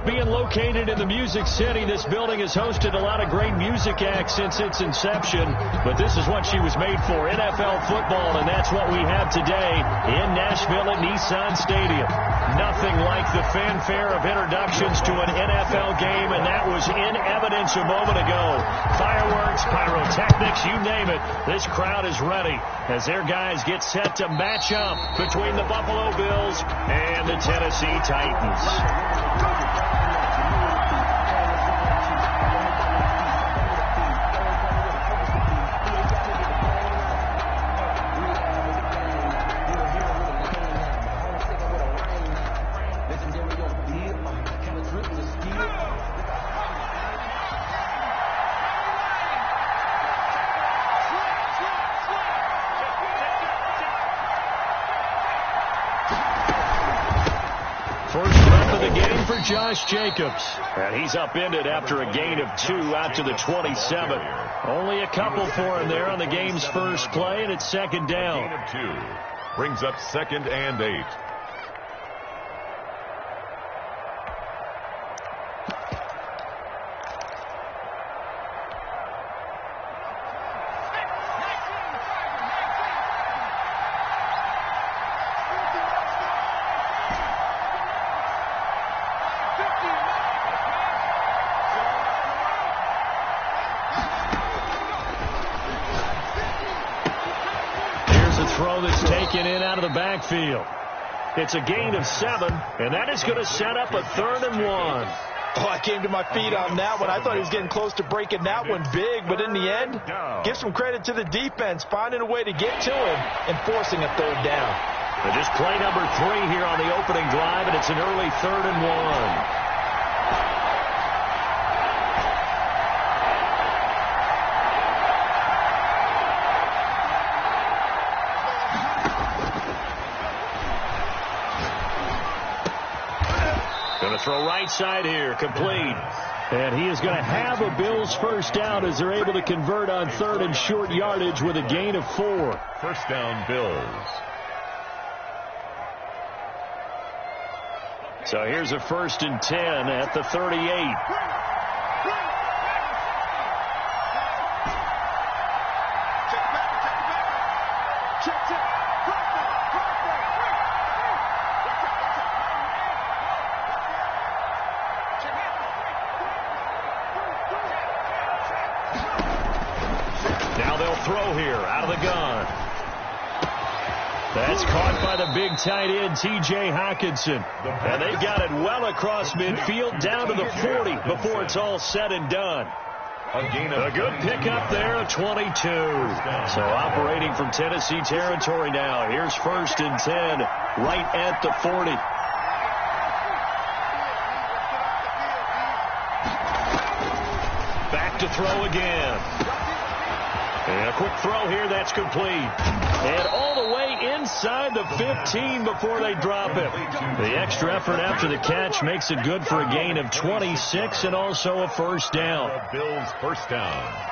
Being located in the Music City, this building has hosted a lot of great music acts since its inception, but this is what she was made for, NFL football, and that's what we have today in Nashville at Nissan Stadium. Nothing like the fanfare of introductions to an NFL game, and that was in evidence a moment ago. Fireworks, pyrotechnics, you name it. This crowd is ready as their guys get set to match up between the Buffalo Bills and the Tennessee Titans. Josh Jacobs, and he's upended after a gain of 2 out to the 27. Only a couple for him there on the game's first play, and it's second down. Gain of 2 brings up 2nd and 8. In out of the backfield. It's a gain of 7, and that is going to set up a 3rd and 1. Oh, I came to my feet on that one. I thought he was getting close to breaking that one big, but in the end, give some credit to the defense, finding a way to get to him and forcing a 3rd down. And just play number 3 here on the opening drive, and it's an early 3rd and 1. Throw right side here, complete. And he is going to have a Bills first down as they're able to convert on 3rd and short yardage with a gain of 4. First down, Bills. So here's a 1st and 10 at the 38. Throw here out of the gun. That's caught by the big tight end, T.J. Hockenson. And they got it well across midfield down to the 40 before it's all said and done. A good pickup there of 22. So operating from Tennessee territory now. Here's 1st and 10 right at the 40. Back to throw again. And a quick throw here, that's complete. And all the way inside the 15 before they drop it. The extra effort after the catch makes it good for a gain of 26 and also a first down. Bills first down.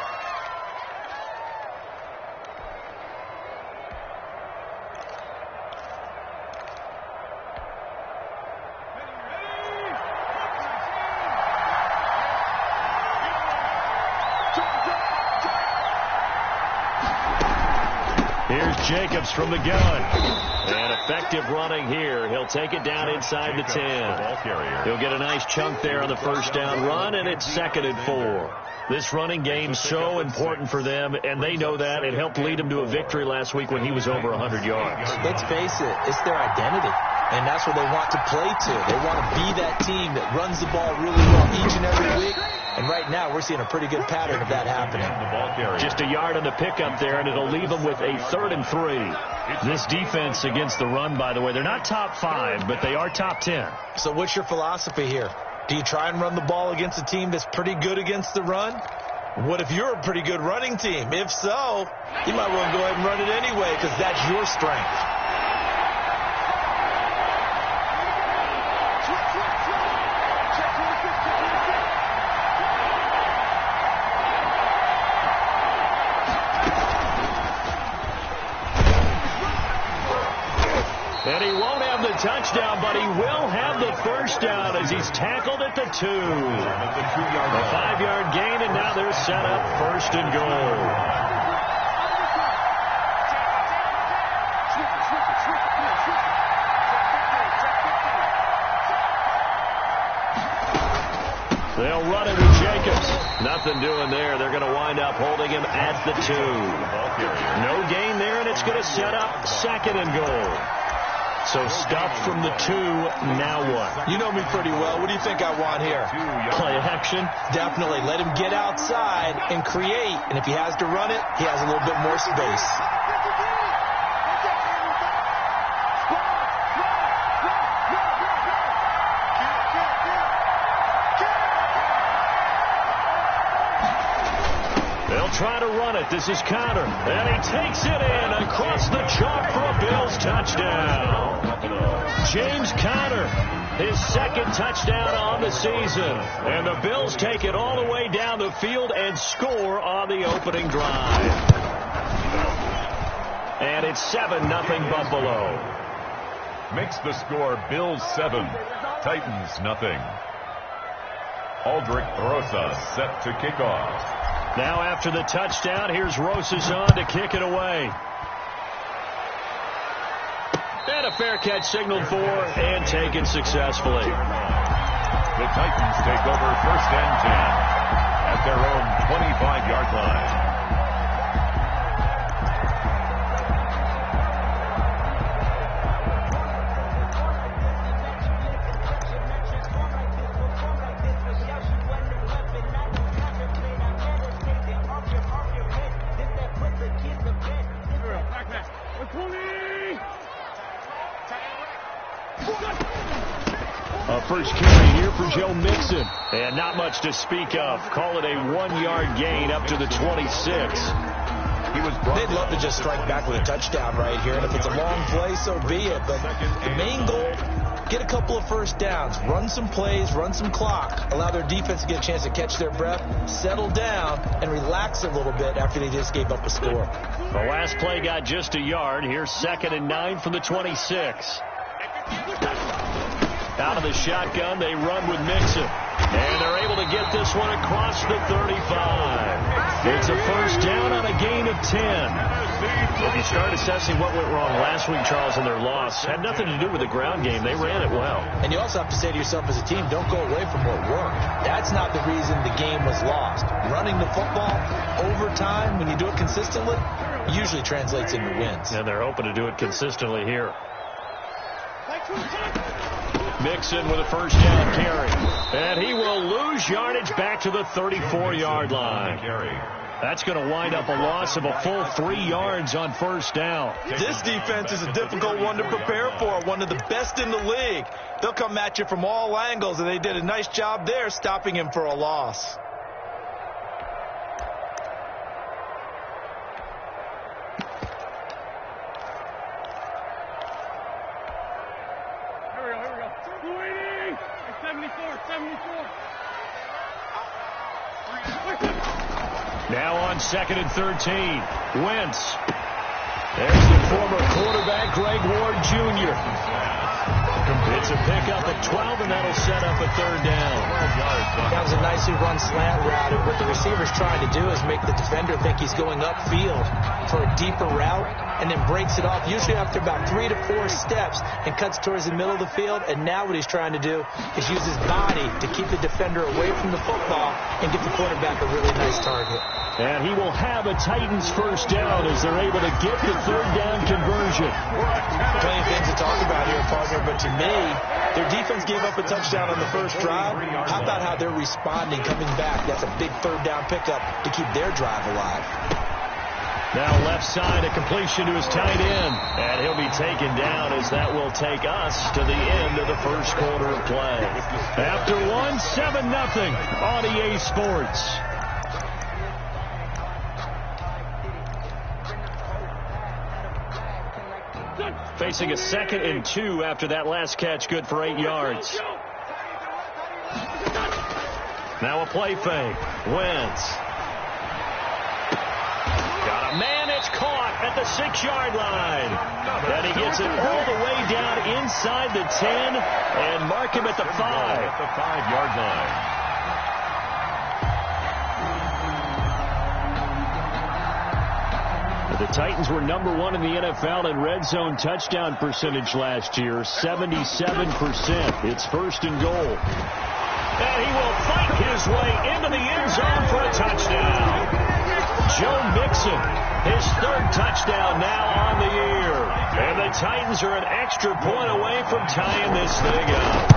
Jacobs from the gun. And effective running here. He'll take it down inside the 10. He'll get a nice chunk there on the first down run, and it's 2nd and 4. This running game's so important for them, and they know that. It helped lead them to a victory last week when he was over 100 yards. Let's face it, it's their identity, and that's what they want to play to. They want to be that team that runs the ball really well each and every week. And right now, we're seeing a pretty good pattern of that happening. Just a yard on the pickup there, and it'll leave them with a 3rd and 3. This defense against the run, by the way, they're not top 5, but they are top 10. So what's your philosophy here? Do you try and run the ball against a team that's pretty good against the run? What if you're a pretty good running team? If so, you might want to go ahead and run it anyway because that's your strength. And he won't have the touchdown, but he will have the first down as he's tackled at the 2. A 5-yard gain, and now they're set up 1st and goal. They'll run it with Jacobs. Nothing doing there. They're going to wind up holding him at the 2. No gain there, and it's going to set up 2nd and goal. So stuffed from the 2. Now what? You know me pretty well. What do you think I want here? Play action? Definitely. Let him get outside and create. And if he has to run it, he has a little bit more space. Try to run it. This is Conner. And he takes it in across the chalk for a Bills touchdown. James Conner, his 2nd touchdown on the season. And the Bills take it all the way down the field and score on the opening drive. And it's 7-0 Buffalo. Makes the score Bills 7, Titans nothing. Aldrich Rosa set to kick off. Now after the touchdown, here's Rosas on to kick it away. And a fair catch signaled for and taken successfully. The Titans take over 1st and 10 at their own 25-yard line. First carry here for Joe Mixon. And not much to speak of. Call it a 1-yard gain up to the 26. They'd love to just strike back with a touchdown right here. And if it's a long play, so be it. But the main goal, get a couple of first downs. Run some plays, run some clock. Allow their defense to get a chance to catch their breath, settle down, and relax a little bit after they just gave up a score. The last play got just a yard. Here's 2nd and 9 from the 26. Out of the shotgun, they run with Mixon. And they're able to get this one across the 35. It's a first down on a gain of 10. If you start assessing what went wrong last week, Charles, in their loss, had nothing to do with the ground game. They ran it well. And you also have to say to yourself as a team, don't go away from what worked. That's not the reason the game was lost. Running the football over time, when you do it consistently, usually translates into wins. And they're hoping to do it consistently here. Mixon with a first down carry. And he will lose yardage back to the 34-yard line. That's going to wind up a loss of a full 3 yards on first down. This defense is a difficult one to prepare for, one of the best in the league. They'll come at you from all angles, and they did a nice job there stopping him for a loss. Now on 2nd and 13. Wentz. There's the former quarterback, Greg Ward Jr. It's a pickup at 12, and that'll set up a 3rd down. That was a nicely run slant route. And what the receiver's trying to do is make the defender think he's going upfield for a deeper route, and then breaks it off, usually after about 3 to 4 steps, and cuts towards the middle of the field. And now what he's trying to do is use his body to keep the defender away from the football and get the quarterback a really nice target. And he will have a Titans first down as they're able to get the 3rd down conversion. Plenty of things to talk about here, partner, but to me, their defense gave up a touchdown on the first drive. How about how they're responding, coming back? That's a big 3rd down pickup to keep their drive alive. Now left side, a completion to his tight end. And he'll be taken down as that will take us to the end of the first quarter of play. After 7-0 on EA Sports. Facing a 2nd and 2 after that last catch, good for 8 yards. Now a play fake. Wentz. Got a man it's caught at the 6-yard line. And he gets it all the way down inside the 10 and mark him at the 5. At the 5-yard line. The Titans were number 1 in the NFL in red zone touchdown percentage last year, 77%. It's 1st and goal. And he will fight his way into the end zone for a touchdown. Joe Mixon, his 3rd touchdown now on the year. And the Titans are an extra point away from tying this thing up.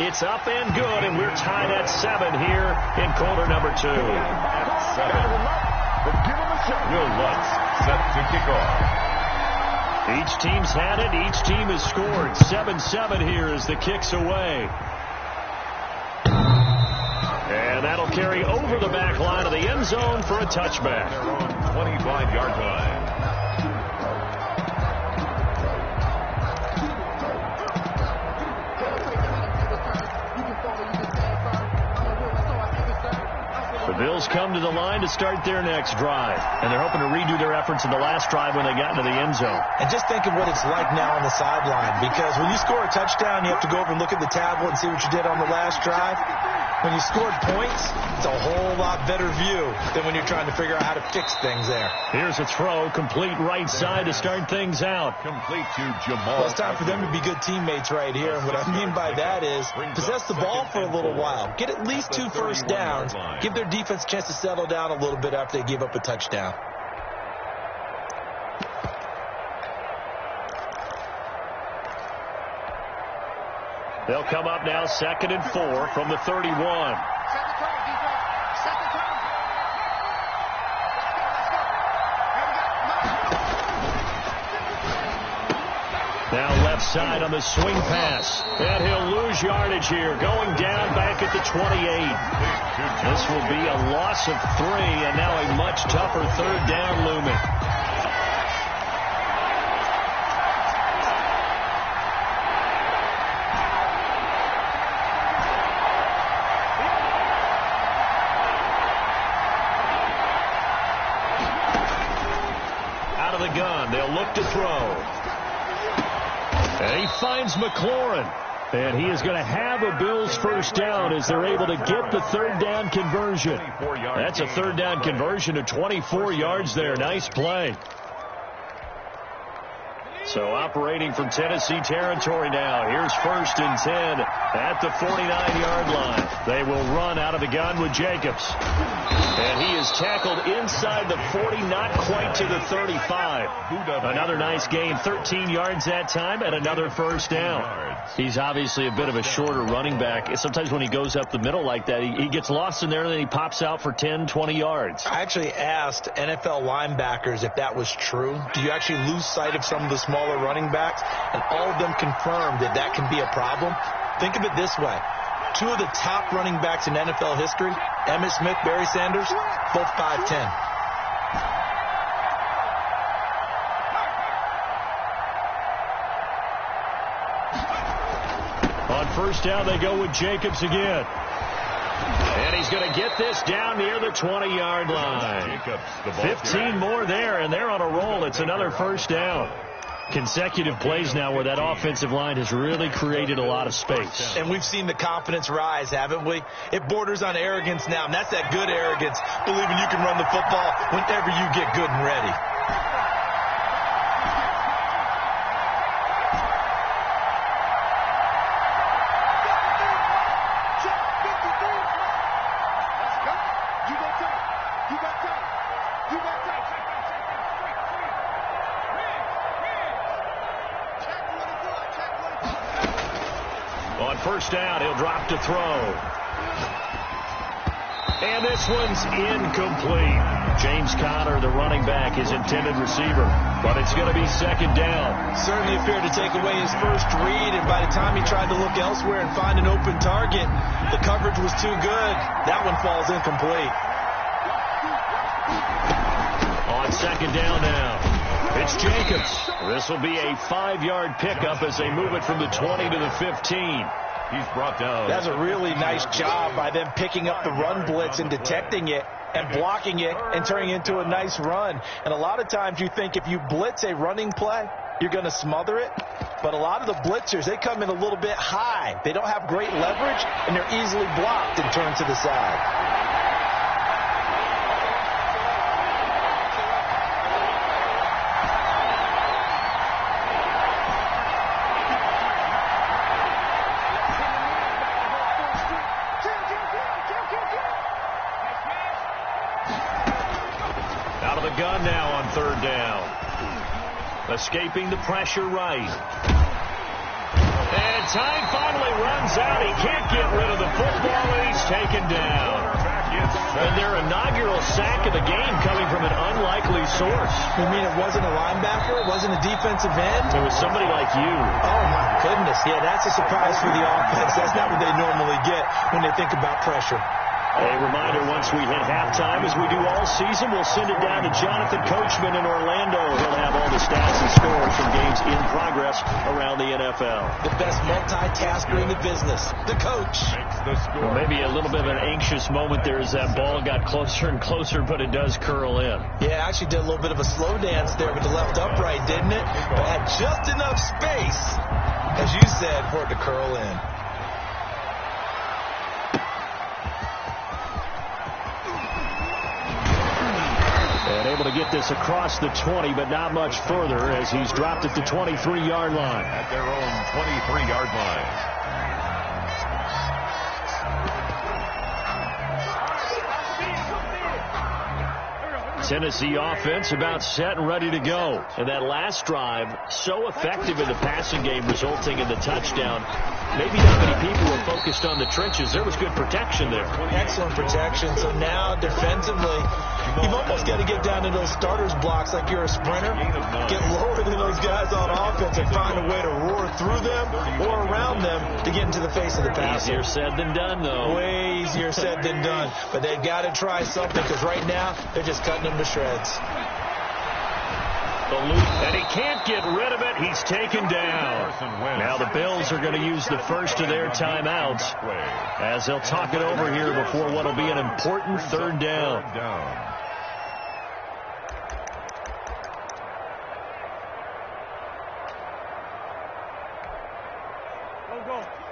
It's up and good, and we're tied at 7 here in quarter number 2. At 7. Will Lutz set to kick off. Each team's had it. Each team has scored. 7-7 here as the kick's away. And that'll carry over the back line of the end zone for a touchback. Their own 25-yard line. The Bills come to the line to start their next drive. And they're hoping to redo their efforts in the last drive when they got into the end zone. And just think of what it's like now on the sideline. Because when you score a touchdown, you have to go over and look at the tablet and see what you did on the last drive. When you scored points, it's a whole lot better view than when you're trying to figure out how to fix things there. Here's a throw, complete right side to start things out. Complete to Jamal. Well, it's time for them to be good teammates right here. And what I mean by that is possess the ball for a little while. Get at least 2 first downs. Give their defense a chance to settle down a little bit after they give up a touchdown. They'll come up now 2nd and 4 from the 31. Now left side on the swing pass. And he'll lose yardage here. Going down back at the 28. This will be a loss of 3 and now a much tougher 3rd down looming. Out of the gun. They'll look to throw. And he finds McLaurin. And he is going to have a Bills first down as they're able to get the 3rd down conversion. That's a 3rd down conversion of 24 yards there. Nice play. So operating from Tennessee territory now. Here's 1st and 10 at the 49-yard line. They will run out of the gun with Jacobs. And he is tackled inside the 40, not quite to the 35. Another nice gain, 13 yards that time, and another first down. He's obviously a bit of a shorter running back. Sometimes when he goes up the middle like that, he gets lost in there, and then he pops out for 10, 20 yards. I actually asked NFL linebackers if that was true. Do you actually lose sight of some of the smaller running backs? And all of them confirmed that that can be a problem. Think of it this way. 2 of the top running backs in NFL history, Emmitt Smith, Barry Sanders, both 5'10". On first down, they go with Jacobs again. And he's going to get this down near the 20-yard line. 15 more there, and they're on a roll. It's another first down. Consecutive plays now where that offensive line has really created a lot of space. And we've seen the confidence rise, haven't we? It borders on arrogance now, and that's that good arrogance, believing you can run the football whenever you get good and ready. On first down, he'll drop to throw. And this one's incomplete. James Conner, the running back, his intended receiver. But it's going to be 2nd down. Certainly appeared to take away his first read, and by the time he tried to look elsewhere and find an open target, the coverage was too good. That one falls incomplete. On 2nd down now, it's Jacobs. This will be a 5-yard pickup as they move it from the 20 to the 15. He's brought down. That's a really nice job by them picking up the run blitz and detecting it and blocking it and turning it into a nice run. And a lot of times you think if you blitz a running play, you're going to smother it. But a lot of the blitzers, they come in a little bit high. They don't have great leverage, and they're easily blocked and turned to the side. Out of the gun now on third down. Escaping the pressure right. And time finally runs out. He can't get rid of the football, and he's taken down. And their inaugural sack of the game coming from an unlikely source. You mean it wasn't a linebacker? It wasn't a defensive end? It was somebody like you. Oh, my goodness. Yeah, that's a surprise for the offense. That's not what they normally get when they think about pressure. A reminder, once we hit halftime, as we do all season, we'll send it down to Jonathan Coachman in Orlando. He'll have all the stats and scores from games in progress around the NFL. The best multitasker in the business, the coach. Well, maybe a little bit of an anxious moment there as that ball got closer and closer, but it does curl in. Yeah, actually did a little bit of a slow dance there with the left upright, didn't it? But had just enough space, as you said, for it to curl in. And able to get this across the 20, but not much further as he's dropped at the 23-yard line. At their own 23-yard line. Tennessee offense about set and ready to go. And that last drive, so effective in the passing game, resulting in the touchdown. Maybe not many people were focused on the trenches. There was good protection there. Excellent protection. So now defensively, you've almost got to get down to those starters blocks like you're a sprinter. Get lower than those guys on offense and find a way to roar through them or around them to get into the face of the passer. Easier said than done, though. Way easier said than done. But they've got to try something because right now they're just cutting them to shreds. And he can't get rid of it. He's taken down. Now the Bills are going to use the first of their timeouts as they'll talk it over here before what will be an important third down. Go.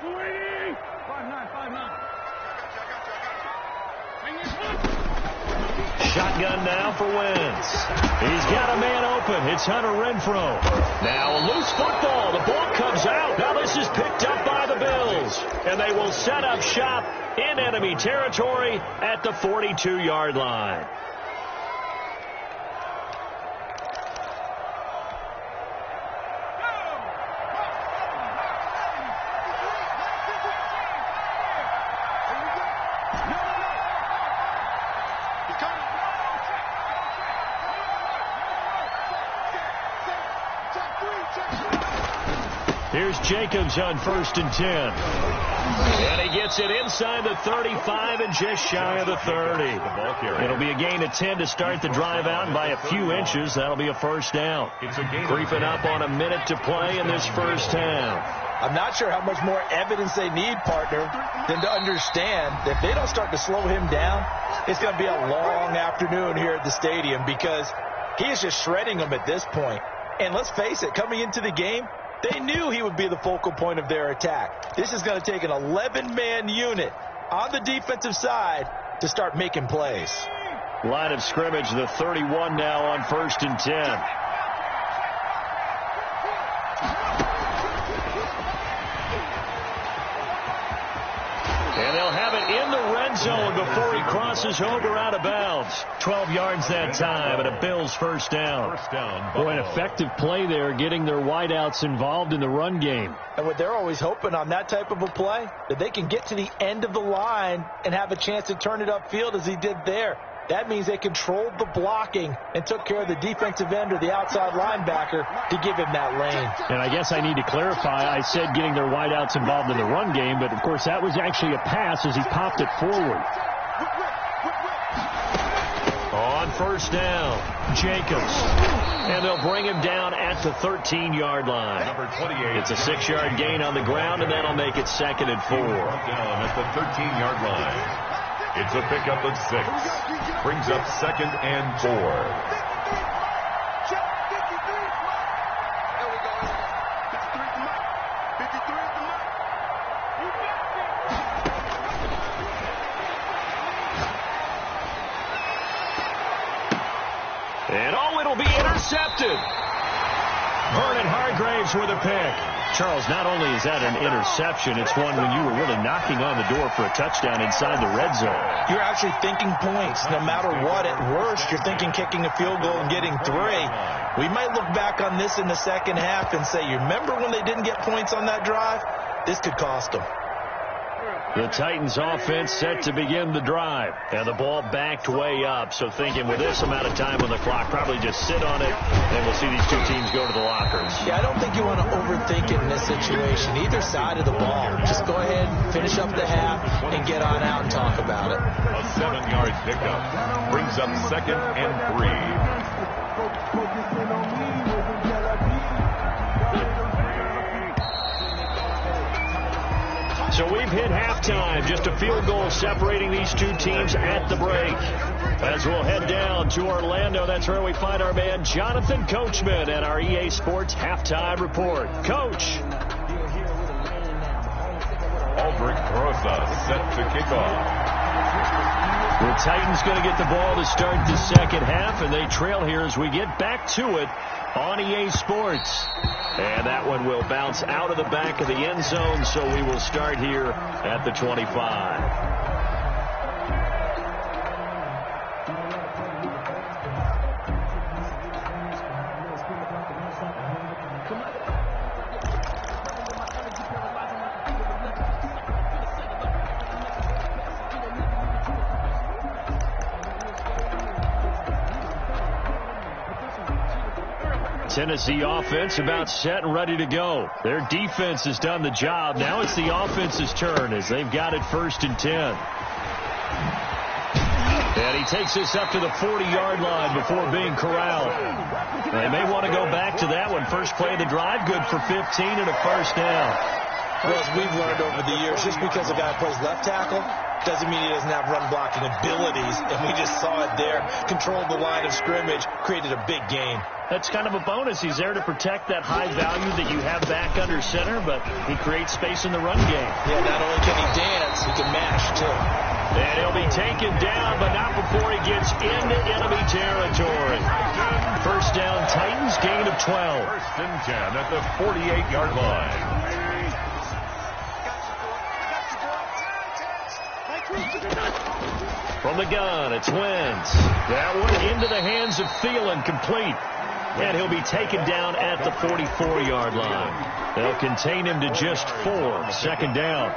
280. 5-9. Shotgun now for Wentz. He's got a man open. It's Hunter Renfrow. Now a loose football. The ball comes out. Now this is picked up by the Bills. And they will set up shop in enemy territory at the 42-yard line. Here's Jacobs on 1st and 10. And he gets it inside the 35 and just shy of the 30. It'll be a gain of 10 to start the drive out, and by a few inches, that'll be a first down. Creeping up on a minute to play in this first half. I'm not sure how much more evidence they need, partner, than to understand that if they don't start to slow him down, it's going to be a long afternoon here at the stadium because he is just shredding them at this point. And let's face it, coming into the game, they knew he would be the focal point of their attack. This is going to take an 11-man unit on the defensive side to start making plays. Line of scrimmage, the 31 now on 1st and 10. And they'll have it in the red zone before he crosses over out of bounds. 12 yards that time, and a Bills first down. Boy, an effective play there, getting their wideouts involved in the run game. And what they're always hoping on that type of a play, that they can get to the end of the line and have a chance to turn it upfield as he did there. That means they controlled the blocking and took care of the defensive end or the outside linebacker to give him that lane. And I guess I need to clarify, I said getting their wideouts involved in the run game, but of course that was actually a pass as he popped it forward. On first down, Jacobs. And they'll bring him down at the 13-yard line. Number 28. It's a 6-yard gain on the ground, and that'll make it 2nd and 4. Down at the 13-yard line. It's a pickup of 6. Brings up 2nd and 4. And it'll be intercepted. Vernon Hargraves with a pick. Charles, not only is that an interception, it's one when you were really knocking on the door for a touchdown inside the red zone. You're actually thinking points. No matter what, at worst, you're thinking kicking a field goal and getting 3. We might look back on this in the second half and say, you remember when they didn't get points on that drive? This could cost them. The Titans offense set to begin the drive. And the ball backed way up. So thinking with this amount of time on the clock, probably just sit on it, and we'll see these two teams go to the lockers. Yeah, I don't think you want to overthink it in this situation. Either side of the ball. Just go ahead, finish up the half, and get on out and talk about it. A 7-yard pickup. Brings up 2nd and 3. So we've hit halftime, just a field goal separating these two teams at the break. As we'll head down to Orlando, that's where we find our man Jonathan Coachman at our EA Sports Halftime Report. Coach. Aldrich Rosa set to kick off. The Titans going to get the ball to start the second half, and they trail here as we get back to it on EA Sports. And that one will bounce out of the back of the end zone, so we will start here at the 25. Tennessee offense about set and ready to go. Their defense has done the job. Now it's the offense's turn as they've got it 1st and 10. And he takes this up to the 40-yard line before being corralled. They may want to go back to that one. First play of the drive, good for 15 and a first down. Well, as we've learned over the years, just because a guy plays left tackle doesn't mean he doesn't have run-blocking abilities. And we just saw it there. Controlled the line of scrimmage, created a big gain. That's kind of a bonus. He's there to protect that high value that you have back under center, but he creates space in the run game. Yeah, not only can he dance, he can mash, too. And he'll be taken down, but not before he gets into enemy territory. First down, Titans, gain of 12. 1st and 10 at the 48-yard line. From the gun, it's Wentz. That one into the hands of Thielen, complete. And he'll be taken down at the 44-yard line. They'll contain him to just 4. 2nd down.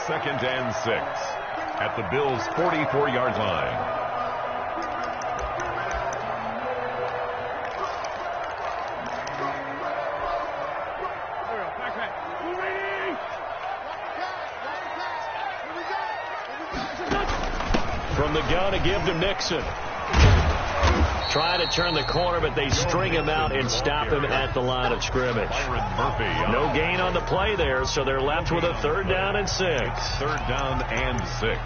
2nd and 6 at the Bills' 44-yard line. From the gun, a give to Mixon. Trying to turn the corner, but they string him out and stop him at the line of scrimmage. No gain on the play there, so they're left with a 3rd down and 6. 3rd down and 6.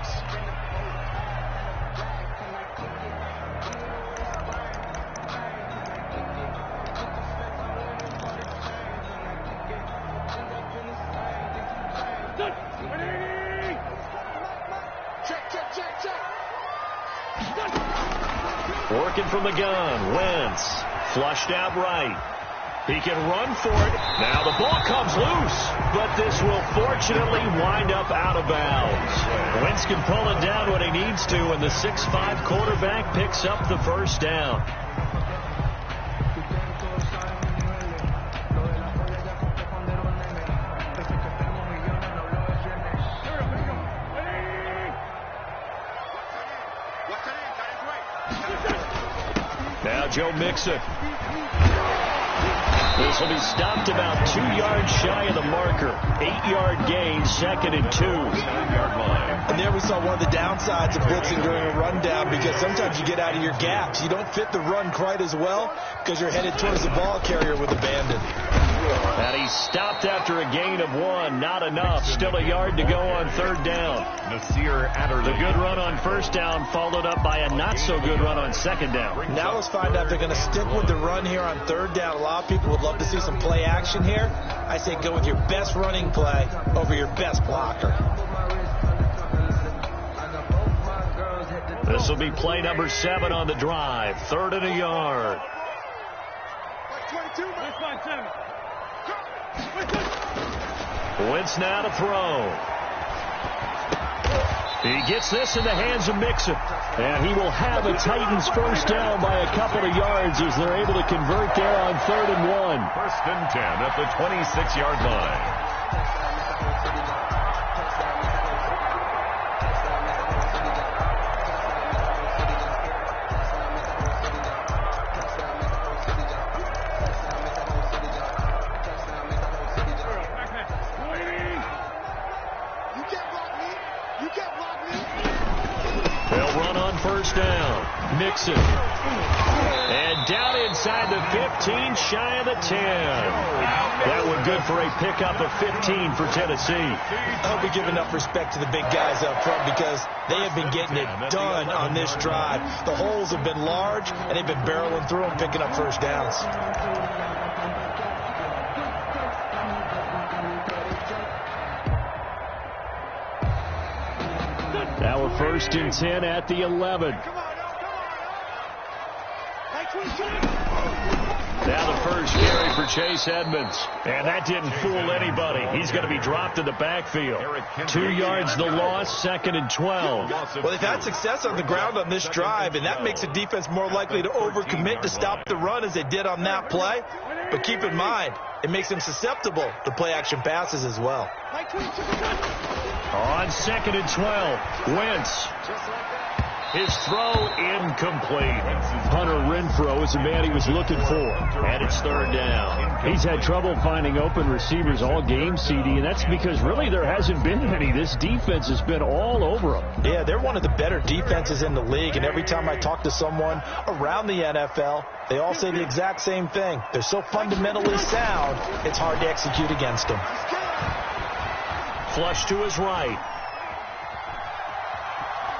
Working from the gun, Wentz flushed out right. He can run for it. Now the ball comes loose, but this will fortunately wind up out of bounds. Wentz can pull it down when he needs to, and the 6'5" quarterback picks up the first down. Now Joe Mixon. This will be stopped about 2 yards shy of the marker. 8-yard gain, 2nd and 2. 7-yard line. And there we saw one of the downsides of blitzing during a rundown, because sometimes you get out of your gaps. You don't fit the run quite as well because you're headed towards the ball carrier with abandon. And he stopped after a gain of 1. Not enough. Still a yard to go on 3rd down. Nasir Adderley. The good run on 1st down followed up by a not-so-good run on 2nd down. Now let's find out if they're going to stick with the run here on 3rd down. A lot of people would love to see some play action here. I say go with your best running play over your best blocker. This will be play number 7 on the drive. 3rd and a yard. Wentz now to throw. He gets this in the hands of Mixon. And he will have a Titans 1st down by a couple of yards as they're able to convert there on 3rd and 1. 1st and 10 at the 26-yard line. Mixon. And down inside the 15, shy of the 10. That one good for a pickup of 15 for Tennessee. I hope we give enough respect to the big guys up front, because they have been getting it done on this drive. The holes have been large, and they've been barreling through them, picking up 1st downs. Now we're 1st and 10 at the 11. Now the first carry for Chase Edmonds. And that didn't fool anybody. He's going to be dropped in the backfield. 2 yards the loss, 2nd and 12. Well, they've had success on the ground on this drive, and that makes the defense more likely to overcommit to stop the run as they did on that play. But keep in mind, it makes them susceptible to play-action passes as well. On 2nd and 12, Wentz. His throw incomplete. Hunter Renfrow is the man he was looking for. And it's 3rd down. He's had trouble finding open receivers all game, CD, and that's because really there hasn't been many. This defense has been all over them. Yeah, they're one of the better defenses in the league, and every time I talk to someone around the NFL, they all say the exact same thing. They're so fundamentally sound, it's hard to execute against them. Flush to his right.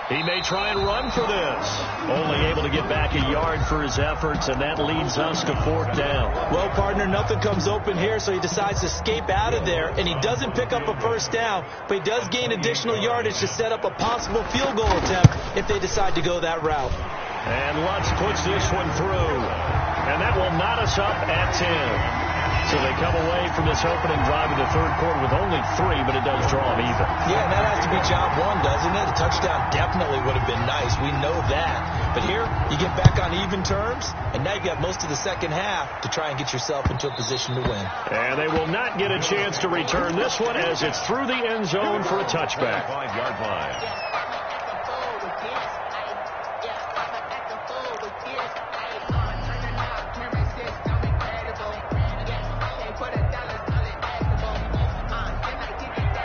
He may try and run for this. Only able to get back a yard for his efforts, and that leads us to 4th down. Well, partner, nothing comes open here, so he decides to escape out of there, and he doesn't pick up a 1st down, but he does gain additional yardage to set up a possible field goal attempt if they decide to go that route. And Lutz puts this one through, and that will knot us up at 10. So they come away from this opening drive in the 3rd quarter with only 3, but it does draw them even. Yeah, and that has to be job 1, doesn't it? A touchdown definitely would have been nice. We know that. But here, you get back on even terms, and now you've got most of the 2nd half to try and get yourself into a position to win. And they will not get a chance to return this one as it's through the end zone for a touchback. 5-yard line.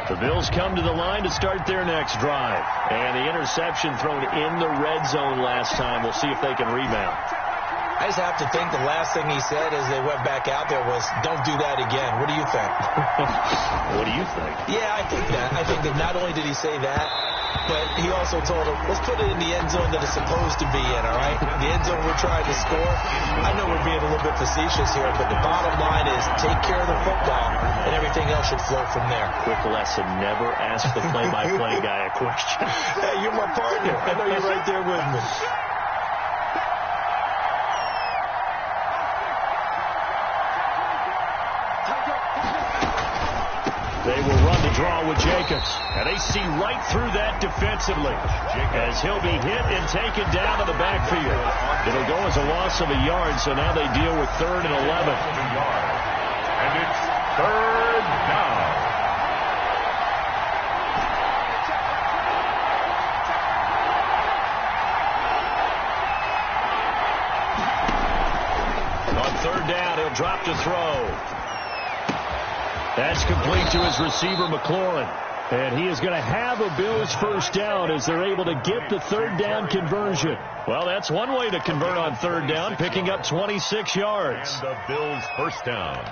The Bills come to the line to start their next drive. And the interception thrown in the red zone last time. We'll see if they can rebound. I just have to think the last thing he said as they went back out there was, don't do that again. What do you think? What do you think? Yeah, I think that. I think that not only did he say that, but he also told him, let's put it in the end zone that it's supposed to be in, all right? The end zone we're trying to score. I know we're being a little bit facetious here, but the bottom line is take care of the football, and everything else should flow from there. Quick lesson, never ask the play-by-play guy a question. Hey, you're my partner. I know you're right there with me. They will run the draw with Jacobs. And they see right through that defensively as he'll be hit and taken down to the backfield. It'll go as a loss of a yard, so now they deal with 3rd and 11. And it's 3rd down. On 3rd down. He'll drop to throw. That's complete to his receiver, McLaurin. And he is going to have a Bills first down as they're able to get the third down conversion. Well, that's one way to convert on third down, picking up 26 yards. And the Bills first down.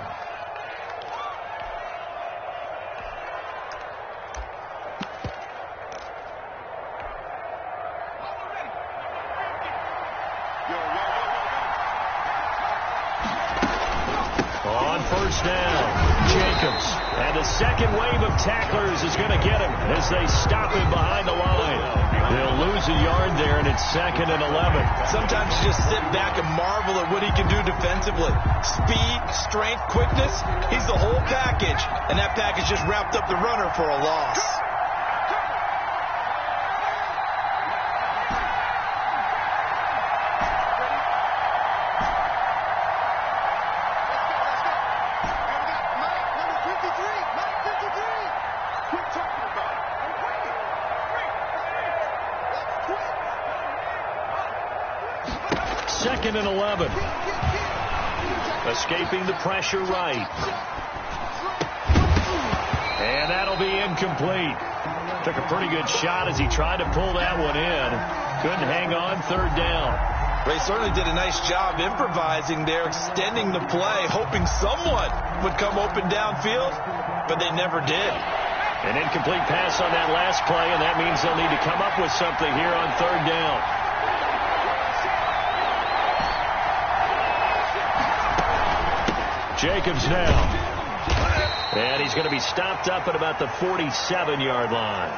On first down, Jacobs. And the second wave of tacklers is going to get him as they stop him behind the line. They'll lose a yard there, and it's 2nd and 11. Sometimes you just sit back and marvel at what he can do defensively. Speed, strength, quickness, he's the whole package. And that package just wrapped up the runner for a loss. Second and 11. Escaping the pressure right. And that'll be incomplete. Took a pretty good shot as he tried to pull that one in. Couldn't hang on third down. They certainly did a nice job improvising there, extending the play, hoping someone would come open downfield, but they never did. An incomplete pass on that last play, and that means they'll need to come up with something here on third down. Jacobs now. And he's going to be stopped up at about the 47-yard line.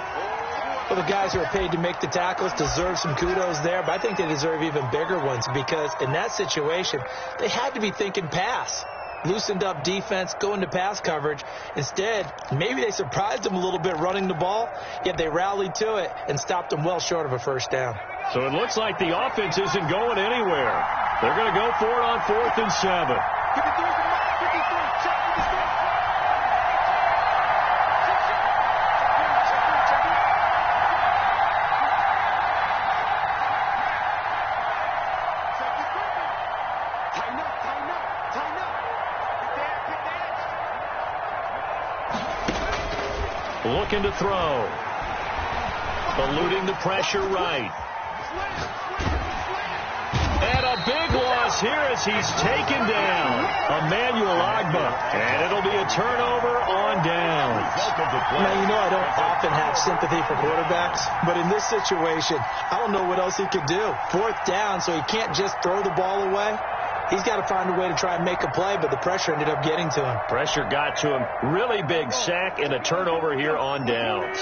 Well, the guys who are paid to make the tackles deserve some kudos there, but I think they deserve even bigger ones because in that situation, they had to be thinking pass. Loosened up defense, going to pass coverage. Instead, maybe they surprised them a little bit running the ball, yet they rallied to it and stopped them well short of a first down. So it looks like the offense isn't going anywhere. They're going to go for it on 4th and 7. Looking to throw. Eluding the pressure right. And a big loss here as he's taken down. Emmanuel Agba. And it'll be a turnover on downs. Now, you know I don't often have sympathy for quarterbacks, but in this situation, I don't know what else he could do. 4th down, so he can't just throw the ball away. He's got to find a way to try and make a play, but the pressure ended up getting to him. Pressure got to him. Really big sack and a turnover here on downs.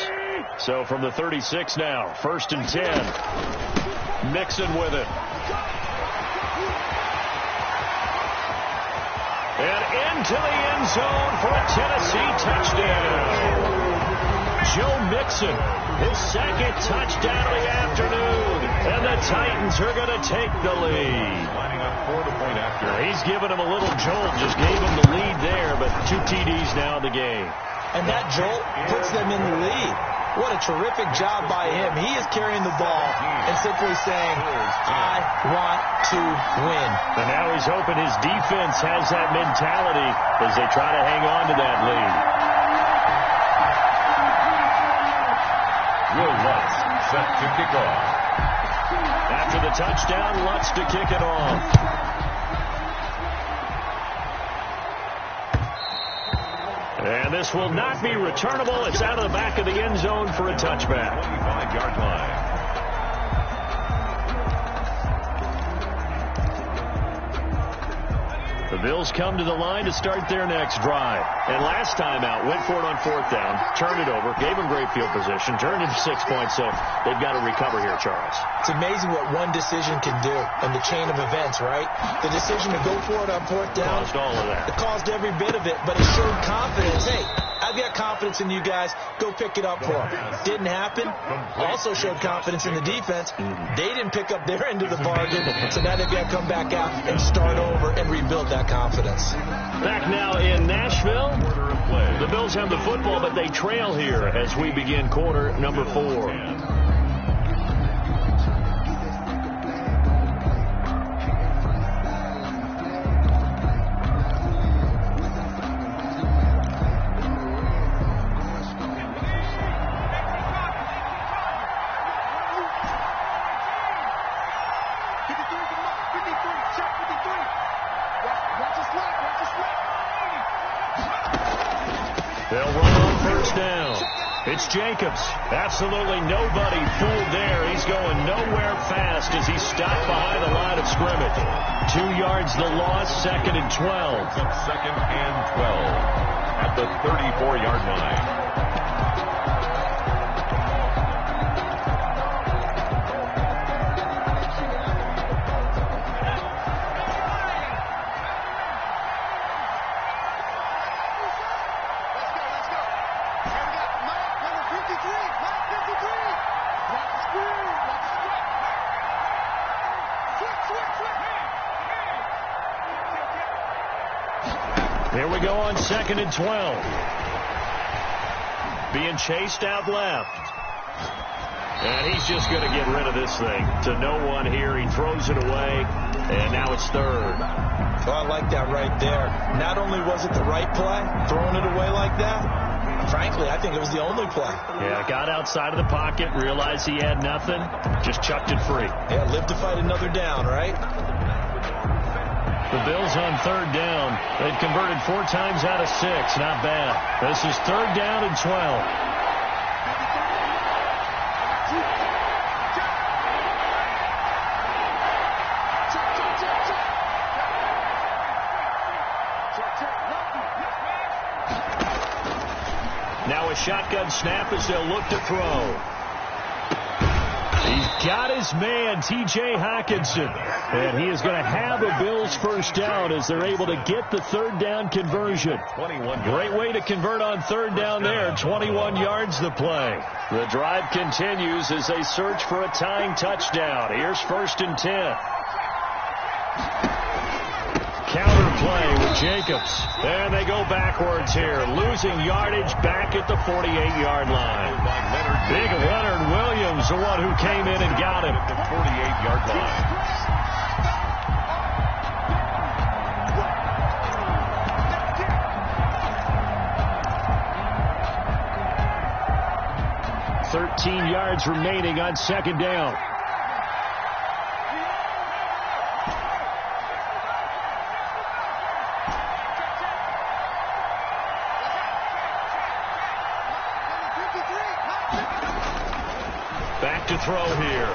So from the 36 now, 1st and 10. Mixon with it. And into the end zone for a Tennessee touchdown. Joe Mixon, his 2nd touchdown of the afternoon. And the Titans are going to take the lead. Lining up for the point after. He's given him a little jolt, just gave him the lead there, but 2 TDs now in the game. And that jolt puts them in the lead. What a terrific job by him. He is carrying the ball and simply saying, I want to win. And now he's hoping his defense has that mentality as they try to hang on to that lead. Will Lutz set to kick off. After the touchdown, Lutz to kick it off. And this will not be returnable. It's out of the back of the end zone for a touchback. 25-yard line. The Bills come to the line to start their next drive. And last time out, went for it on 4th down, turned it over, gave them great field position, turned into 6 points, so they've got to recover here, Charles. It's amazing what one decision can do in the chain of events, right? The decision to go for it on 4th down. Caused all of that. It caused every bit of it, but it showed confidence. Hey, I've got confidence in you guys. Go pick it up for them. Didn't happen. Also showed confidence in the defense. They didn't pick up their end of the bargain, so now they've got to come back out and start over and rebuild that confidence. Back now in Nashville. The Bills have the football, but they trail here as we begin quarter number 4. They'll run on first down. It's Jacobs. Absolutely nobody fooled there. He's going nowhere fast as he's stopped behind the line of scrimmage. 2 yards the loss, 2nd and 12. 2nd and 12 at the 34-yard line. Here we go on 2nd and 12. Being chased out left. And he's just going to get rid of this thing to no one here. He throws it away, and now it's 3rd. Oh, I like that right there. Not only was it the right play, throwing it away like that, frankly, I think it was the only play. Yeah, got outside of the pocket, realized he had nothing, just chucked it free. Yeah, live to fight another down, right? The Bills on 3rd down. They've converted 4 times out of 6. Not bad. This is 3rd down and 12. Now a shotgun snap as they'll look to throw. He's got his man, T.J. Hockenson, and he is going to have a Bills first down as they're able to get the 3rd down conversion. Great way to convert on 3rd down there. 21 yards the play. The drive continues as they search for a tying touchdown. Here's 1st and 10. Counter play with Jacobs. And they go backwards here, losing yardage back at the 48-yard line. Big Leonard Williams, the one who came in and got him. At the 48-yard line. $13 yards remaining on 2nd down. Back to throw here.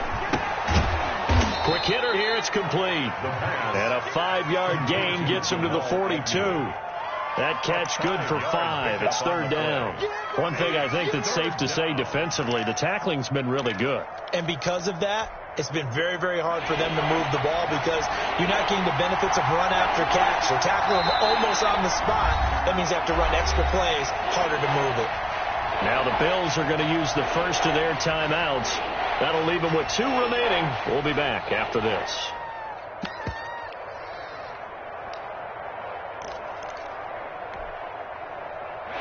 Quick hitter here. It's complete. And a 5-yard gain gets him to the 42. That catch good for 5. It's 3rd down. One thing I think that's safe to say defensively, the tackling's been really good. And because of that, it's been very, very hard for them to move the ball because you're not getting the benefits of run after catch. They're tackling them almost on the spot. That means they have to run extra plays, harder to move it. Now the Bills are going to use the first of their timeouts. That'll leave them with 2 remaining. We'll be back after this.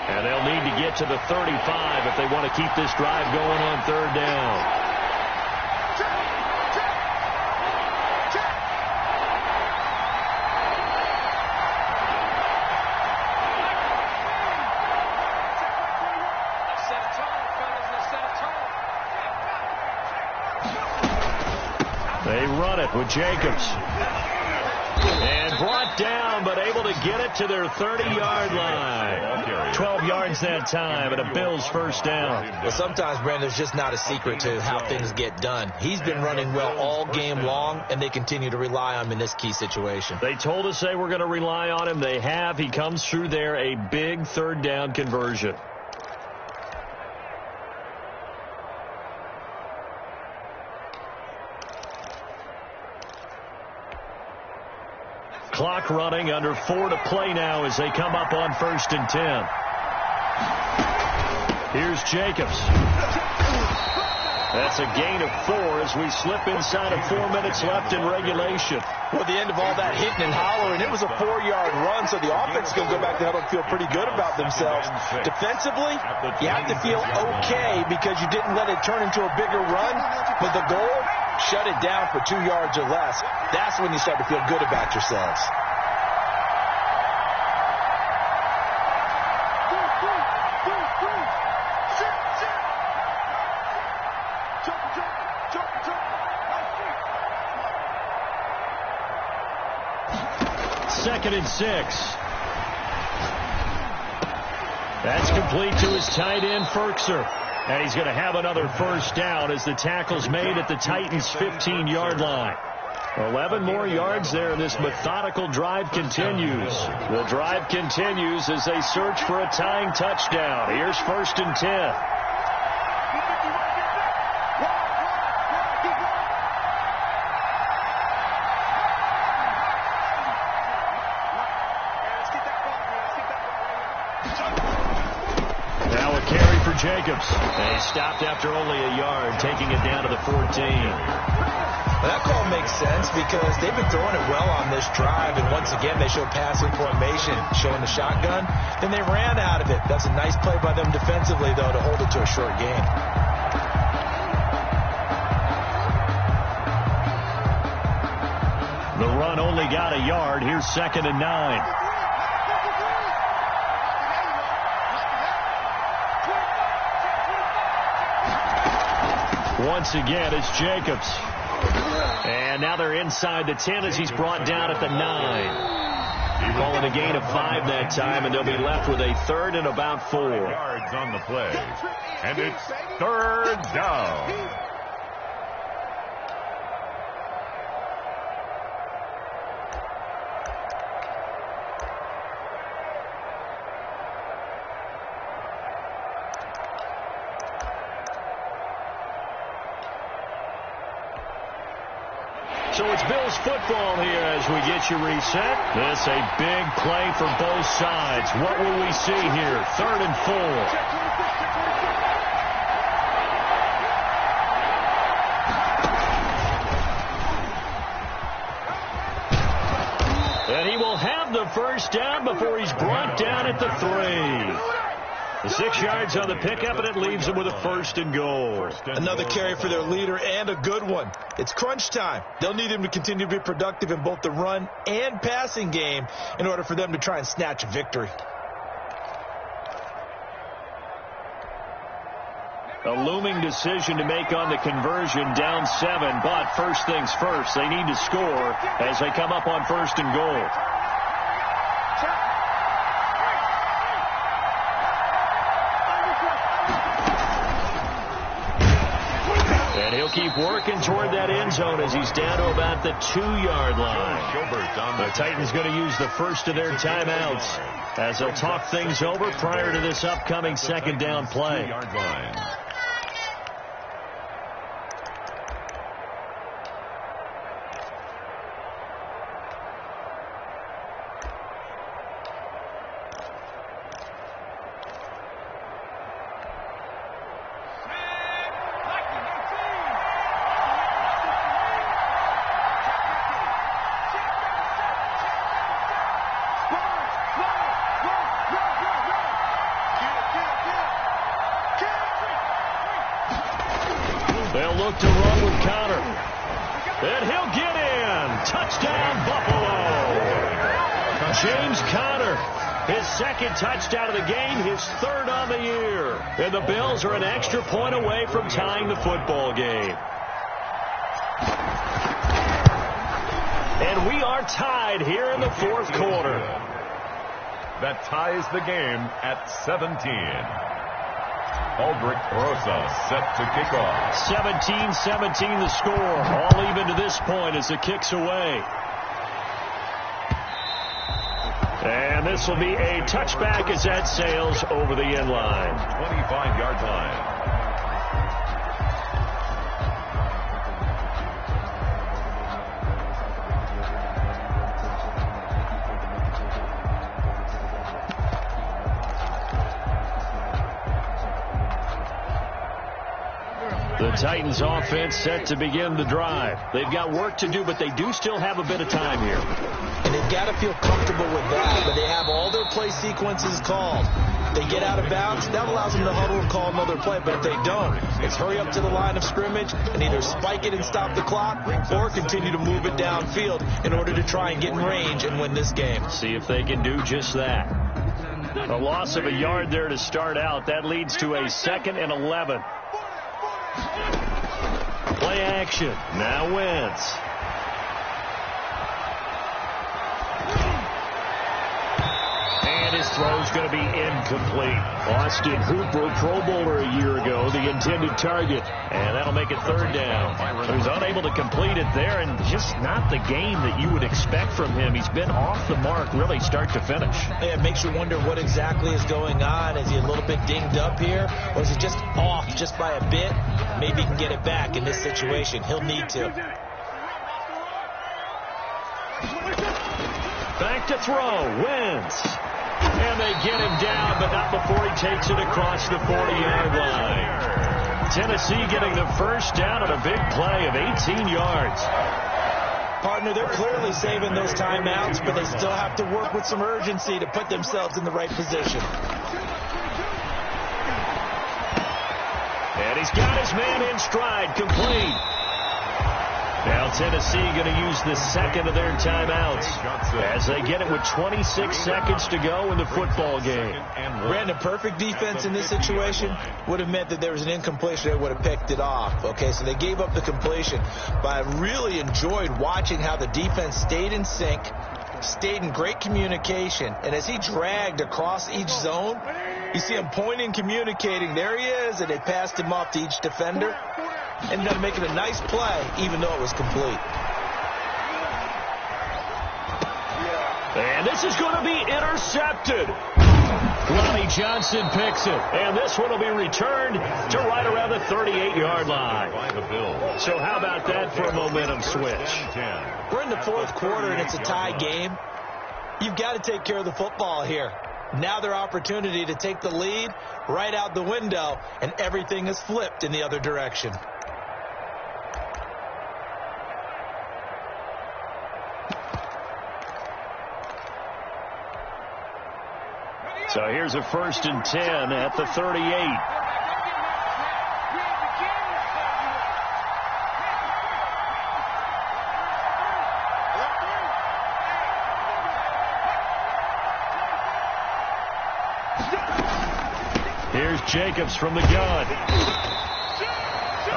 And they'll need to get to the 35 if they want to keep this drive going on 3rd down. They run it with Jacobs. And brought down, but able to get it to their 30-yard line. 12 yards that time, and a Bills first down. Well, sometimes, Brandon, there's just not a secret to how things get done. He's been running well all game long, and they continue to rely on him in this key situation. They told us they were going to rely on him. They have. He comes through there, a big 3rd down conversion. Clock running, under 4 to play now as they come up on 1st and 10. Here's Jacobs. That's a gain of 4 as we slip inside of 4 minutes left in regulation. Well, at the end of all that hitting and hollering, it was a 4-yard run, so the offense is going to go back to huddle and feel pretty good about themselves. Defensively, you have to feel okay because you didn't let it turn into a bigger run, but the goal, shut it down for 2 yards or less. That's when you start to feel good about yourselves. Second and 6. That's complete to his tight end, Ferkser. And he's going to have another first down as the tackle's made at the Titans' 15-yard line. 11 more yards there, and this methodical drive continues. The drive continues as they search for a tying touchdown. Here's 1st and 10. Now a carry for Jacobs. And he stopped after only a yard, taking it down to the 14. That call makes sense because they've been throwing it well on this drive, and once again they show passing formation, showing the shotgun. Then they ran out of it. That's a nice play by them defensively, though, to hold it to a short game. The run only got a yard. Here's 2nd and 9. Once again, it's Jacobs. And now they're inside the 10 as he's brought down at the 9. Calling a gain of 5 that time, and they'll be left with a 3rd and about 4. Yards on the play. And it's 3rd down. So it's Bills football here as we get you reset. This a big play for both sides. What will we see here? 3rd and 4. And he will have the first down before he's brought down at the 3. The 6 yards on the pickup, and it leaves them with a 1st and goal. Another carry for their leader, and a good one. It's crunch time. They'll need him to continue to be productive in both the run and passing game in order for them to try and snatch a victory. A looming decision to make on the conversion, down 7, but first things first, they need to score as they come up on 1st and goal. And he'll keep working toward that end zone as he's down to about the 2-yard line. The Titans going to use the first of their timeouts as they'll talk things over prior to this upcoming 2nd down play. They'll look to run with Connor. And he'll get in. Touchdown, Buffalo. James Conner, his 2nd touchdown of the game, his 3rd on the year. And the Bills are an extra point away from tying the football game. And we are tied here in the 4th quarter. That ties the game at 17. Aldrich Rosa set to kick off. 17-17 the score. All even to this point as the kick's away. And this will be a touchback as that sails over the end line. 25-yard line. The Titans offense set to begin the drive. They've got work to do, but they do still have a bit of time here. And they've got to feel comfortable with that, but they have all their play sequences called. They get out of bounds, that allows them to huddle and call another play, but if they don't, it's hurry up to the line of scrimmage and either spike it and stop the clock or continue to move it downfield in order to try and get in range and win this game. See if they can do just that. A loss of a yard there to start out. That leads to a 2nd and 11. Play action. Now Wentz. And his throw's going to be incomplete. Austin Hooper, Pro Bowler a year ago, the intended target. And that'll make it third down. He was unable to complete it there, and just not the game that you would expect from him. He's been off the mark really start to finish. Yeah, it makes you wonder what exactly is going on. Is he a little bit dinged up here, or is he just off just by a bit? Maybe he can get it back in this situation. He'll need to. Back to throw. Wentz. And they get him down, but not before he takes it across the 40-yard line. Tennessee getting the first down on a big play of 18 yards. Partner, they're clearly saving those timeouts, but they still have to work with some urgency to put themselves in the right position. And he's got his man in stride, complete. Now Tennessee going to use the second of their timeouts as they get it with 26 seconds to go in the football game. Brandon, perfect defense in this situation would have meant that there was an incompletion. They would have picked it off. Okay, so they gave up the completion. But I really enjoyed watching how the defense stayed in sync, stayed in great communication. And as he dragged across each zone, you see him pointing, communicating. There he is, and they passed him off to each defender. Ended up making a nice play, even though it was complete. And this is going to be intercepted. Ronnie Johnson picks it. And this one will be returned to right around the 38-yard line. So how about that for a momentum switch? We're in the fourth quarter, and it's a tie game. You've got to take care of the football here. Now their opportunity to take the lead right out the window, and everything is flipped in the other direction. So here's a 1st and 10 at the 38. Here's Jacobs from the gun.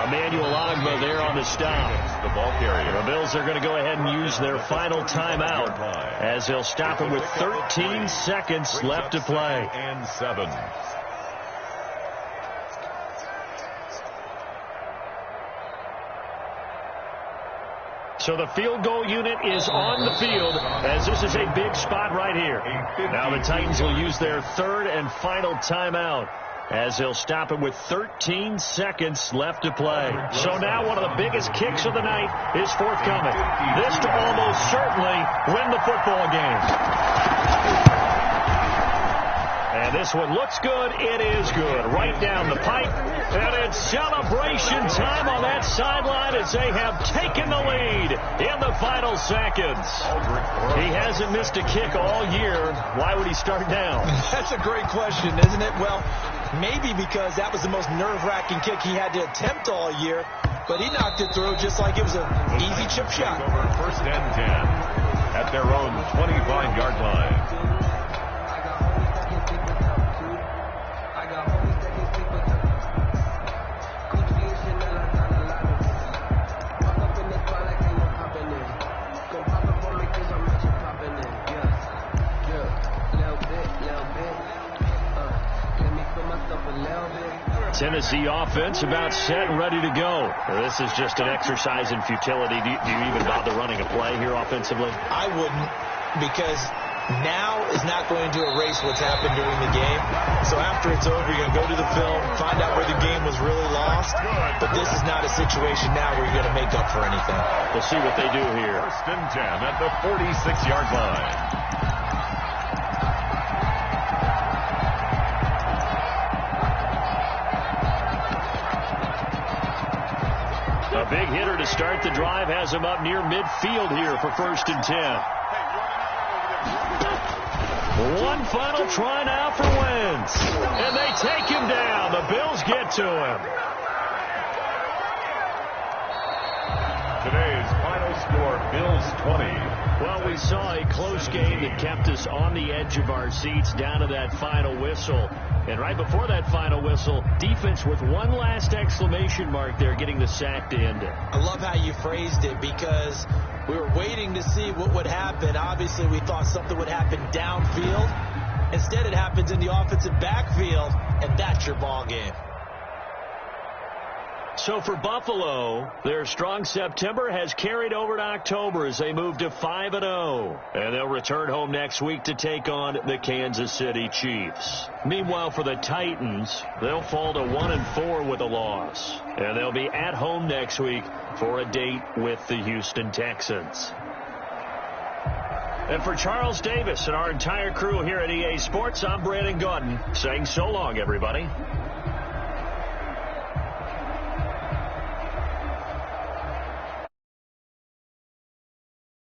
Emmanuel Ogbah there on the stop. The ball carrier. The Bills are going to go ahead and use their final timeout as they'll stop it with 13 seconds left to play. And 7. So the field goal unit is on the field as this is a big spot right here. Now the Titans will use their third and final timeout as they'll stop it with 13 seconds left to play. So now one of the biggest kicks of the night is forthcoming. This to almost certainly win the football game. And this one looks good. It is good. Right down the pipe. And it's celebration time on that sideline as they have taken the lead in the final seconds. He hasn't missed a kick all year. Why would he start now? That's a great question, isn't it? Well, maybe because that was the most nerve-wracking kick he had to attempt all year. But he knocked it through just like it was an easy chip shot. Over 1st and 10 at their own 25-yard line. Tennessee offense about set and ready to go. This is just an exercise in futility. Do you even bother running a play here offensively? I wouldn't, because now is not going to erase what's happened during the game. So after it's over, you're going to go to the film, find out where the game was really lost. But this is not a situation now where you're going to make up for anything. We'll see what they do here. 1st and 10 at the 46-yard line. A big hitter to start the drive has him up near midfield here for 1st and 10. One final try now for Wentz. And they take him down. The Bills get to him. Today's final score, Bills 20. Well, we saw a close game that kept us on the edge of our seats down to that final whistle. And right before that final whistle, defense with one last exclamation mark there, getting the sack to end it. I love how you phrased it, because we were waiting to see what would happen. Obviously, we thought something would happen downfield. Instead, it happens in the offensive backfield, and that's your ball game. So for Buffalo, their strong September has carried over to October as they move to 5-0. And they'll return home next week to take on the Kansas City Chiefs. Meanwhile, for the Titans, they'll fall to 1-4 with a loss. And they'll be at home next week for a date with the Houston Texans. And for Charles Davis and our entire crew here at EA Sports, I'm Brandon Gaudin saying so long, everybody.